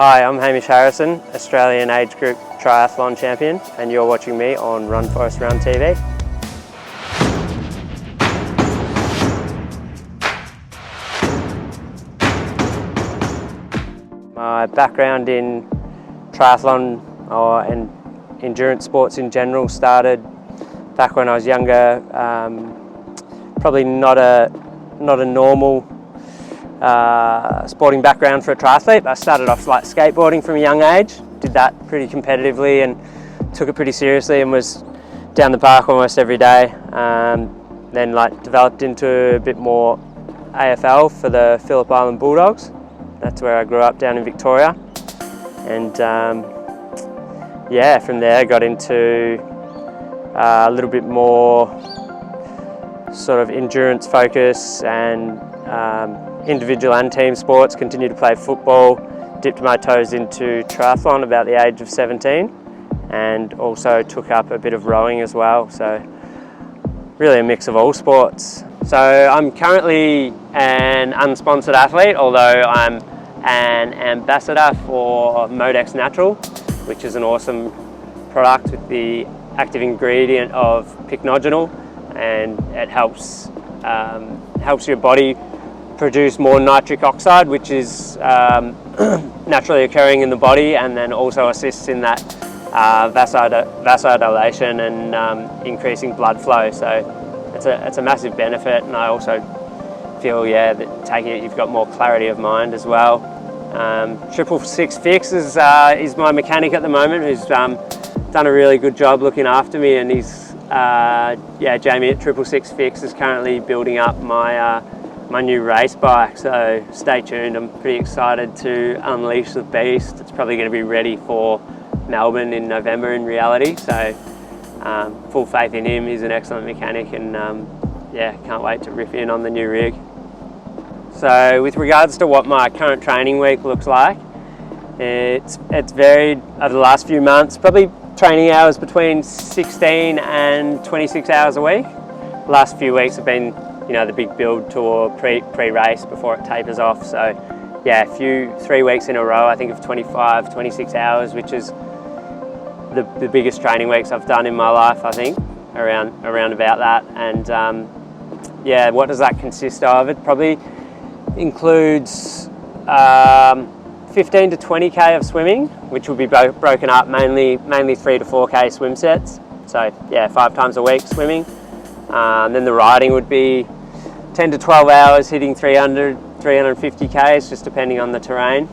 Hi, I'm Hamish Harrison, Australian age group triathlon champion, and you're watching me on Run Forest Run TV. My background in triathlon and endurance sports in general started back when I was younger. Probably not a normal sporting background for a triathlete. I started off like skateboarding from a young age, did that pretty competitively and took it pretty seriously and was down the park almost every day. Then developed into a bit more AFL for the Phillip Island Bulldogs. That's where I grew up, down in Victoria. And from there I got into a little bit more sort of endurance focus and individual and team sports. Continued to play football, dipped my toes into triathlon about the age of 17, and also took up a bit of rowing as well. So really a mix of all sports. So I'm currently an unsponsored athlete, although I'm an ambassador for Modex Natural, which is an awesome product with the active ingredient of pycnogenol, and it helps your body produce more nitric oxide, which is naturally occurring in the body, and then also assists in that vasodilation and increasing blood flow. So it's a massive benefit, and I also feel that taking it, you've got more clarity of mind as well. 666 Fix is my mechanic at the moment, who's done a really good job looking after me, and he's Jamie at 666 Fix is currently building up my new race bike, so stay tuned. I'm pretty excited to unleash the beast. It's probably going to be ready for Melbourne in November in reality, so full faith in him. He's an excellent mechanic, and can't wait to riff in on the new rig. So with regards to what my current training week looks like, it's varied over the last few months, probably training hours between 16 and 26 hours a week. The last few weeks have been the big build tour pre-race before it tapers off. So 3 weeks in a row, I think, of 25, 26 hours, which is the biggest training weeks I've done in my life, I think, around about that. And what does that consist of? It probably includes 15 to 20k of swimming, which will be broken up mainly 3 to 4k swim sets. So 5 times a week swimming. And then the riding would be 10 to 12 hours, hitting 300, 350 Ks, just depending on the terrain.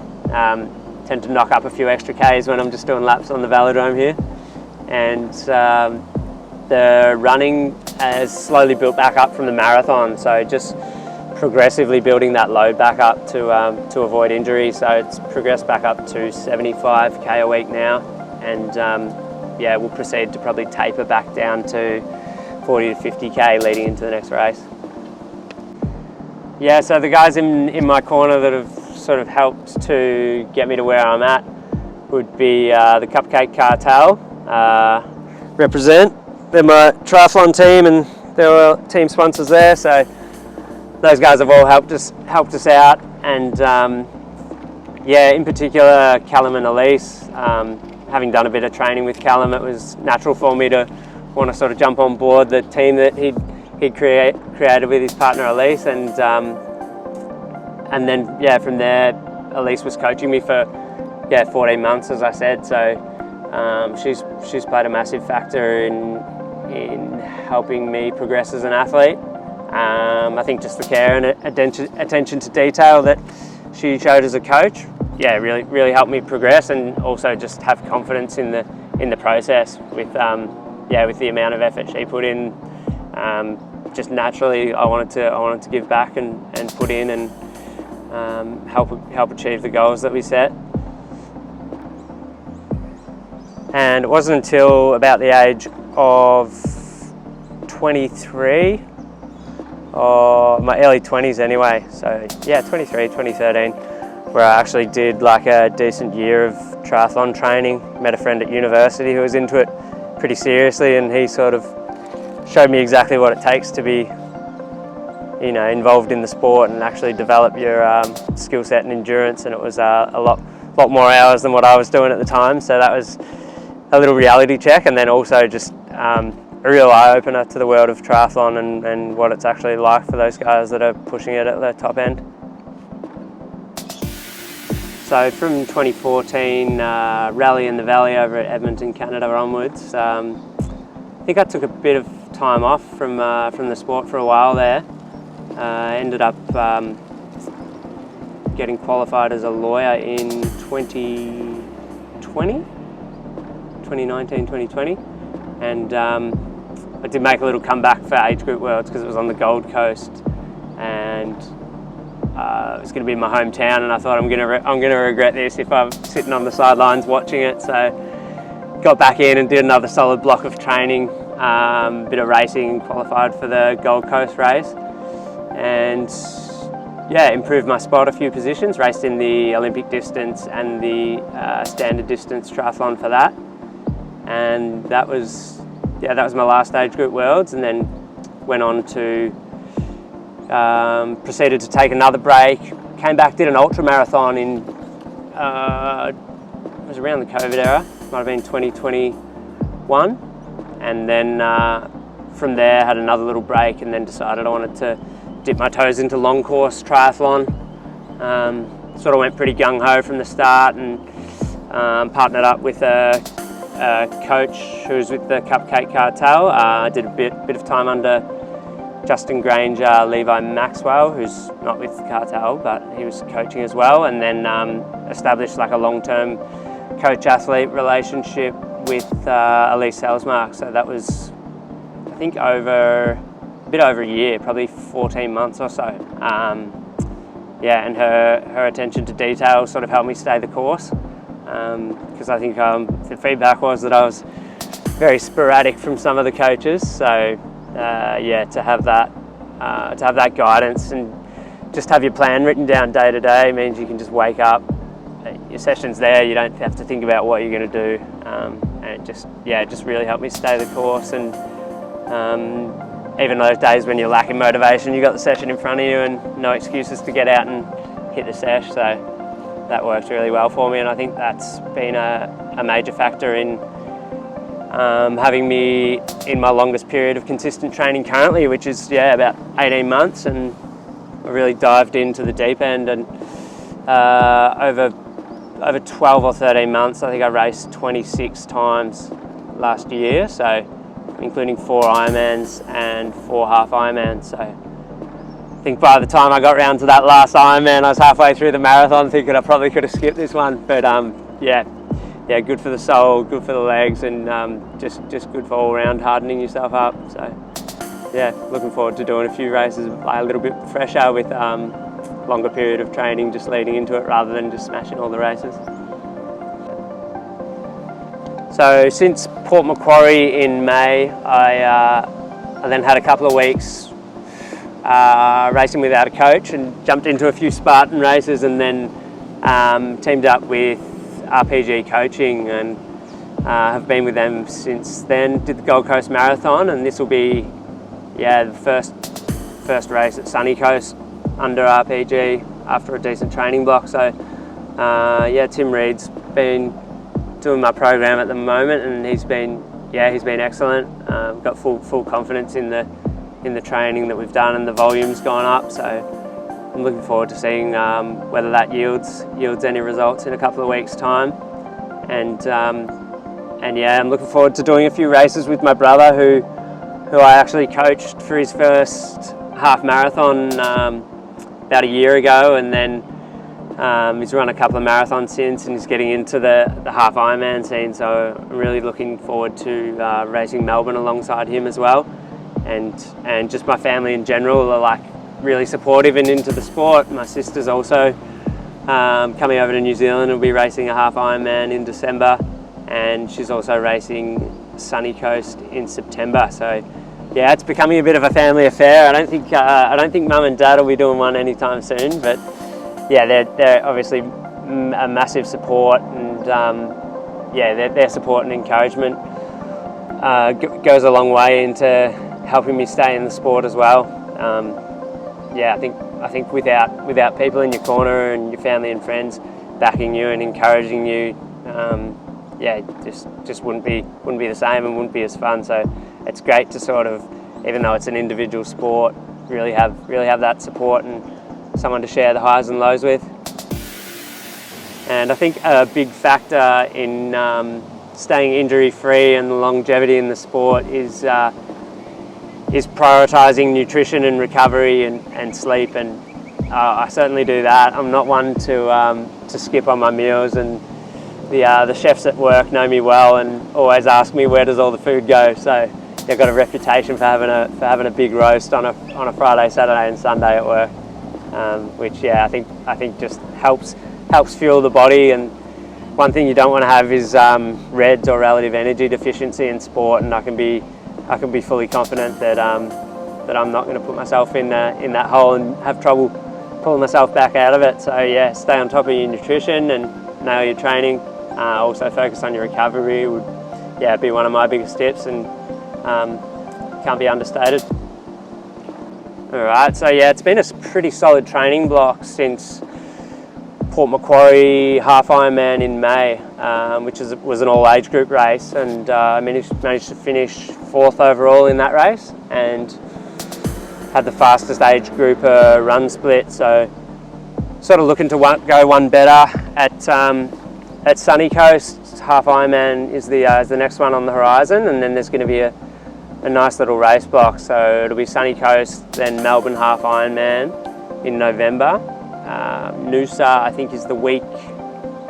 Tend to knock up a few extra Ks when I'm just doing laps on the velodrome here. And the running has slowly built back up from the marathon, so just progressively building that load back up to avoid injury. So it's progressed back up to 75k a week now, and we'll proceed to probably taper back down to 40 to 50k leading into the next race. So the guys in my corner that have sort of helped to get me to where I'm at would be the Cupcake Cartel. Represent. They're my triathlon team, and they're team sponsors there. So those guys have all helped us out, and in particular Callum and Elise. Having done a bit of training with Callum, it was natural for me to want to sort of jump on board the team that he'd created with his partner Elise, and then from there Elise was coaching me for 14 months, as I said. So she's played a massive factor in helping me progress as an athlete. I think just the care and attention to detail that she showed as a coach, really helped me progress, and also just have confidence in the process with the amount of effort she put in. Just naturally, I wanted to give back and put in and help achieve the goals that we set. And it wasn't until about the age of 23, or my early 20s anyway, so 23, 2013, where I actually did like a decent year of triathlon training. Met a friend at university who was into it pretty seriously, and he sort of showed me exactly what it takes to be involved in the sport and actually develop your skill set and endurance. And it was a lot more hours than what I was doing at the time. So that was a little reality check, and then also just a real eye-opener to the world of triathlon and what it's actually like for those guys that are pushing it at the top end. So from 2014, Rally in the Valley over at Edmonton, Canada onwards, I think I took a bit of time off from the sport for a while there. Ended up getting qualified as a lawyer in 2020, and I did make a little comeback for Age Group Worlds because it was on the Gold Coast, and it was going to be in my hometown, and I thought I'm going to regret this if I'm sitting on the sidelines watching it. So got back in and did another solid block of training, bit of racing, qualified for the Gold Coast race, and yeah, improved my spot a few positions, raced in the Olympic distance and the standard distance triathlon for that, and that was my last Age Group Worlds, and then went on to proceeded to take another break, came back, did an ultra marathon in it was around the COVID era, might have been 2021, and then from there had another little break, and then decided I wanted to dip my toes into long course triathlon. Sort of went pretty gung-ho from the start, and partnered up with a coach who's with the Cupcake Cartel. I did a bit of time under Justin Granger, Levi Maxwell, who's not with the Cartel, but he was coaching as well, and then established like a long-term coach-athlete relationship with Elise Selsmark. So that was, I think, a bit over a year, probably 14 months or so. Yeah, and her attention to detail sort of helped me stay the course, because I think the feedback was that I was very sporadic from some of the coaches. So yeah, to have that guidance and just have your plan written down day to day means you can just wake up, your session's there, you don't have to think about what you're going to do, and it just really helped me stay the course. And even those days when you're lacking motivation, you got the session in front of you and no excuses to get out and hit the sesh. So that worked really well for me, and I think that's been a major factor in having me in my longest period of consistent training currently, which is about 18 months, and I really dived into the deep end, and over 12 or 13 months I think I raced 26 times last year, so including 4 Ironmans and 4 half Ironmans. So I think by the time I got round to that last Ironman, I was halfway through the marathon thinking I probably could have skipped this one, but yeah, good for the soul, good for the legs, and just good for all round hardening yourself up. So yeah, looking forward to doing a few races a little bit fresher with longer period of training just leading into it rather than just smashing all the races. So since Port Macquarie in May, I then had a couple of weeks racing without a coach and jumped into a few Spartan races, and then teamed up with RPG Coaching and have been with them since then. Did the Gold Coast Marathon, and this will be the first race at Sunny Coast under RPG after a decent training block. So Tim Reed's been doing my program at the moment, and he's been excellent. Got full confidence in the training that we've done, and the volume's gone up. So I'm looking forward to seeing whether that yields any results in a couple of weeks' time. And I'm looking forward to doing a few races with my brother, who I actually coached for his first half marathon about a year ago, and then he's run a couple of marathons since, and he's getting into the half Ironman scene. So I'm really looking forward to racing Melbourne alongside him as well. And just my family in general are like really supportive and into the sport. My sister's also coming over to New Zealand and will be racing a half Ironman in December, and she's also racing Sunny Coast in September. So yeah, it's becoming a bit of a family affair. I don't think Mum and Dad will be doing one anytime soon, but yeah, they're obviously a massive support, and their support and encouragement goes a long way into helping me stay in the sport as well. I think without people in your corner and your family and friends backing you and encouraging you, yeah, just wouldn't be the same and wouldn't be as fun. So it's great to sort of, even though it's an individual sport, really have that support and someone to share the highs and lows with. And I think a big factor in staying injury-free and longevity in the sport is prioritising nutrition and recovery and sleep. And I certainly do that. I'm not one to skip on my meals, and the chefs at work know me well and always ask me where does all the food go. So they've got a reputation for having a big roast on a Friday, Saturday, and Sunday at work, which I think just helps fuel the body. And one thing you don't want to have is REDS, or relative energy deficiency, in sport. And I can be fully confident that I'm not going to put myself in that hole and have trouble pulling myself back out of it. So yeah, stay on top of your nutrition and nail your training. Also focus on your recovery would be one of my biggest tips, and can't be understated. Alright, so yeah, it's been a pretty solid training block since Port Macquarie half Ironman in May, which was an all-age group race, and I managed to finish 4th overall in that race and had the fastest age group run split. So sort of looking to go one better at Sunny Coast. Half Ironman is the next one on the horizon, and then there's going to be a nice little race block. So it'll be Sunny Coast, then Melbourne half Ironman in November. Noosa, I think, is the week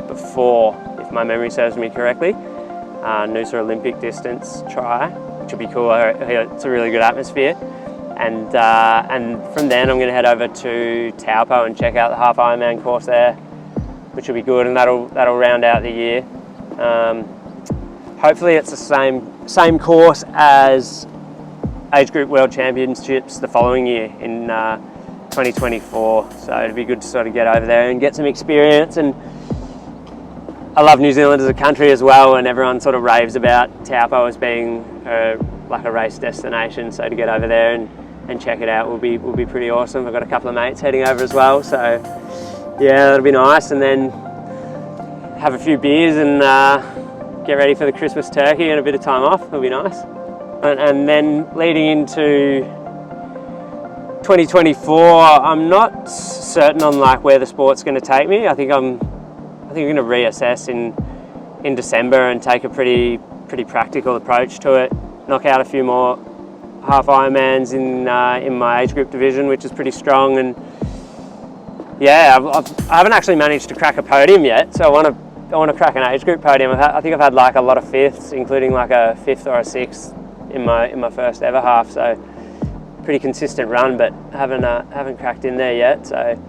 before, if my memory serves me correctly. Noosa Olympic distance try, which will be cool. It's a really good atmosphere. And from then I'm going to head over to Taupo and check out the half Ironman course there, which will be good, and that'll round out the year. Hopefully it's the same course as Age Group World Championships the following year in 2024. So it'd be good to sort of get over there and get some experience. And I love New Zealand as a country as well, and everyone sort of raves about Taupo as being like a race destination. So to get over there and check it out will be pretty awesome. I've got a couple of mates heading over as well, so yeah, that'll be nice. And then have a few beers and get ready for the Christmas turkey and a bit of time off. It'll be nice. And then leading into 2024, I'm not certain on like where the sport's going to take me. I think I'm going to reassess in December and take a pretty practical approach to it. Knock out a few more half Ironmans in my age group division, which is pretty strong. And yeah, I haven't actually managed to crack a podium yet, so I want to crack an age group podium. I think I've had like a lot of 5ths, including like a 5th or a 6th in my first ever half. So pretty consistent run, but haven't cracked in there yet. So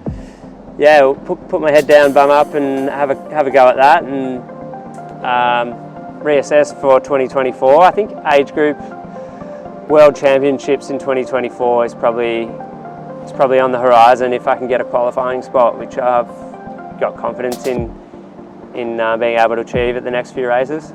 yeah, we'll put my head down, bum up, and have a go at that, and reassess for 2024. I think age group World Championships in 2024 is probably on the horizon if I can get a qualifying spot, which I've got confidence in being able to achieve at the next few races.